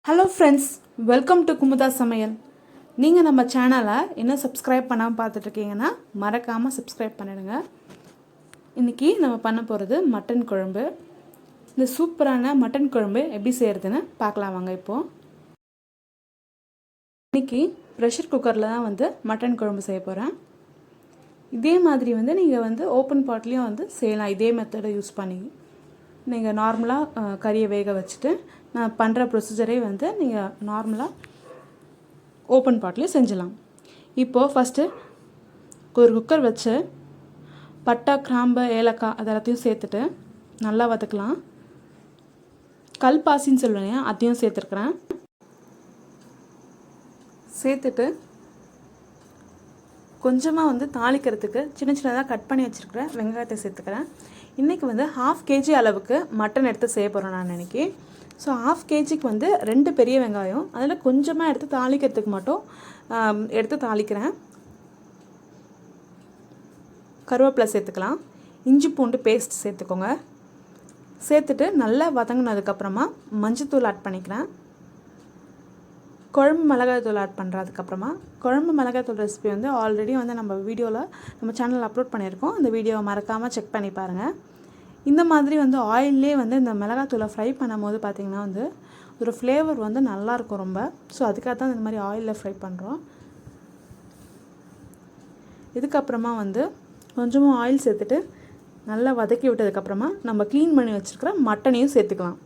Hello friends, welcome to Kumudha சமையல். நீங்கள் நம்ம சேனலை இன்னும் சப்ஸ்கிரைப் பண்ணாமல் பார்த்துட்ருக்கீங்கன்னா மறக்காமல் சப்ஸ்கிரைப் பண்ணிடுங்க. இன்றைக்கி நம்ம பண்ண போகிறது மட்டன் குழம்பு. இந்த சூப்பரான மட்டன் குழம்பு எப்படி செய்கிறதுன்னு பார்க்கலாம் வாங்க. இப்போது இன்றைக்கி ப்ரெஷர் குக்கரில் தான் மட்டன் குழம்பு செய்ய போகிறேன். இதே மாதிரி நீங்கள் ஓப்பன் பாட்லேயும் செய்யலாம். இதே மெத்தடை யூஸ் பண்ணி நீங்கள் நார்மலாக கறியை வேக வச்சுட்டு நான் பண்ணுற ப்ரொசீஜரே நீங்கள் நார்மலாக ஓப்பன் பாட்லேயும் செஞ்சலாம். இப்போது ஃபஸ்ட்டு ஒரு குக்கர் வச்சு பட்டை, கிராம்பு, ஏலக்காய் அதெல்லாத்தையும் சேர்த்துட்டு நல்லா வதக்கலாம். கல்பாசின்னு சொல்லுவேன், அதையும் சேர்த்துருக்குறேன். சேர்த்துட்டு கொஞ்சமாக தாளிக்கிறதுக்கு சின்ன சின்னதாக கட் பண்ணி வச்சுருக்கிறேன் வெங்காயத்தை சேர்த்துக்கிறேன். இன்றைக்கி 1/2 kg அளவுக்கு மட்டன் எடுத்து செய்ய போகிறேன் நான் இன்றைக்கி. ஸோ 1/2 kgக்கு 2 பெரிய வெங்காயம், அதில் கொஞ்சமாக எடுத்து தாளிக்கிறதுக்கு மட்டும் எடுத்து தாளிக்கிறேன். கருவேப்பிலை சேர்த்துக்கலாம். இஞ்சி பூண்டு பேஸ்ட் சேர்த்துக்கோங்க. சேர்த்துட்டு நல்லா வதங்கினதுக்கப்புறமா மஞ்சத்தூள் ஆட் பண்ணிக்கிறேன். குழம்பு மிளகாய்த்தூள் ஆட் பண்ணுறேன். அதுக்கப்புறமா குழம்பு மிளகாய்த்தூள் ரெசிபி ஆல்ரெடி நம்ம வீடியோவில் நம்ம சேனலில் அப்லோட் பண்ணியிருக்கோம். அந்த வீடியோவை மறக்காமல் செக் பண்ணி பாருங்கள். இந்த மாதிரி ஆயிலே இந்த மிளகாய்த்தூளை ஃப்ரை பண்ணும் போது பார்த்திங்கன்னா ஒரு ஃப்ளேவர் நல்லாயிருக்கும் ரொம்ப. ஸோ அதுக்காக தான் இந்த மாதிரி ஆயிலில் ஃப்ரை பண்ணுறோம். இதுக்கப்புறமா கொஞ்சமாக ஆயில் சேர்த்துட்டு நல்லா வதக்கி விட்டதுக்கப்புறமா நம்ம க்ளீன் பண்ணி வச்சுருக்கிற மட்டனையும் சேர்த்துக்கலாம்.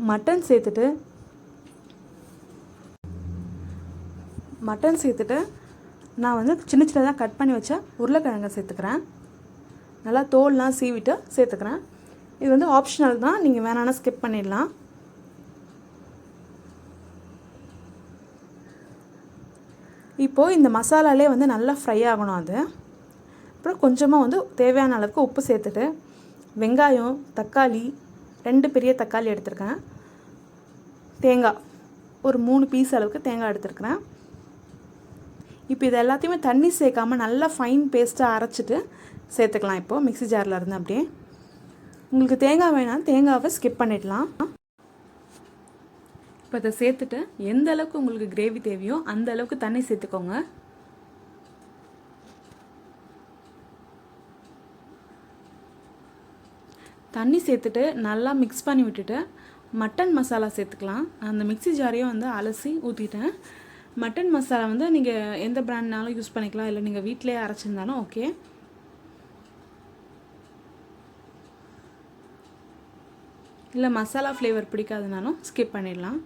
மட்டன் சேர்த்துட்டு நான் சின்ன சின்னதாக கட் பண்ணி வச்ச உருளைக்கிழங்கை சேர்த்துக்கிறேன். நல்லா தோல்லாம் சீவிட்டு சேர்த்துக்கிறேன். இது ஆப்ஷனல் தான், நீங்கள் வேணான்னா ஸ்கிப் பண்ணிடலாம். இப்போது இந்த மசாலாலே நல்லா ஃப்ரை ஆகணும். அது அப்புறம் கொஞ்சமாக தேவையான அளவுக்கு உப்பு சேர்த்துட்டு வெங்காயம், தக்காளி 2 பெரிய தக்காளி எடுத்துருக்கேன். தேங்காய் ஒரு 3 பீஸ் அளவுக்கு தேங்காய் எடுத்துருக்கிறேன். இப்போ இது எல்லாத்தையுமே தண்ணி சேர்க்காமல் நல்லா ஃபைன் பேஸ்ட்டாக அரைச்சிட்டு சேர்த்துக்கலாம். இப்போது மிக்ஸி ஜாரில் இருந்து அப்படியே உங்களுக்கு தேங்காய் வேணாம், தேங்காவை ஸ்கிப் பண்ணிடலாம். இப்போ இதை சேர்த்துட்டு எந்த அளவுக்கு உங்களுக்கு கிரேவி தேவையோ அந்த அளவுக்கு தண்ணி சேர்த்துக்கோங்க. தண்ணி சேர்த்துட்டு நல்லா மிக்ஸ் பண்ணி விட்டுட்டு மட்டன் மசாலா சேர்த்துக்கலாம். அந்த மிக்ஸி ஜாரையும் அலசி ஊற்றிட்டேன். மட்டன் மசாலா நீங்கள் எந்த பிராண்ட்னாலும் யூஸ் பண்ணிக்கலாம், இல்லை நீங்கள் வீட்டிலே அரைச்சிருந்தாலும் ஓகே. இல்லை மசாலா ஃப்ளேவர் பிடிக்காதுனாலும் ஸ்கிப் பண்ணிடலாம்.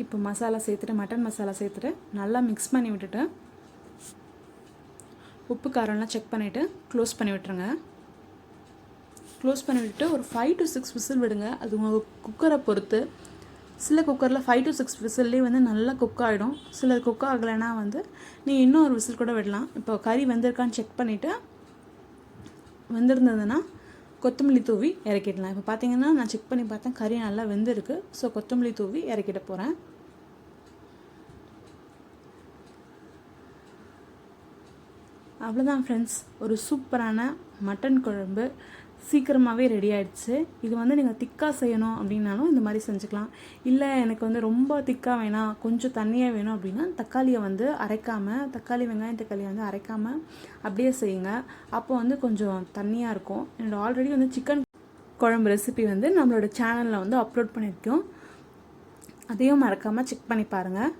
இப்போ மசாலா சேர்த்துட்டு மட்டன் மசாலா சேர்த்துட்டு நல்லா மிக்ஸ் பண்ணி விட்டுட்டு உப்பு காரம்லாம் செக் பண்ணிவிட்டு க்ளோஸ் பண்ணி விட்டுருங்க. க்ளோஸ் பண்ணி விட்டுட்டு ஒரு 5 to 6 விசில் விடுங்க. அது உங்கள் குக்கரை பொறுத்து. சில குக்கரில் 5 to 6 விசில்லே நல்லா குக் ஆகிடும். சில குக் ஆகலைன்னா நீங்கள் இன்னும் ஒரு விசில் கூட விடலாம். இப்போ கறி வெந்திருக்கான்னு செக் பண்ணிவிட்டு வெந்திருந்ததுன்னா கொத்தமல்லி தூவி இறக்கிடலாம். இப்போ பார்த்தீங்கன்னா நான் செக் பண்ணி பார்த்தேன், கறி நல்லா வெந்திருக்கு. ஸோ கொத்தமல்லி தூவி இறக்கிட போகிறேன். அவ்வளோதான் ஃப்ரெண்ட்ஸ், ஒரு சூப்பரான மட்டன் குழம்பு சீக்கிரமாகவே ரெடி ஆகிடுச்சு. இது நீங்கள் திக்காக செய்யணும் அப்படின்னாலும் இந்த மாதிரி செஞ்சுக்கலாம். இல்லை எனக்கு ரொம்ப திக்காக வேணாம், கொஞ்சம் தண்ணியாக வேணும் அப்படின்னா தக்காளியை அரைக்காமல், தக்காளி வெங்காயம் தக்காளியை அரைக்காமல் அப்படியே செய்யுங்க. அப்போ கொஞ்சம் தண்ணியாக இருக்கும். என்னோட ஆல்ரெடி சிக்கன் குழம்பு ரெசிபி நம்மளோட சேனலில் அப்லோட் பண்ணியிருக்கோம். அதையும் மறக்காமல் செக் பண்ணி பாருங்கள்.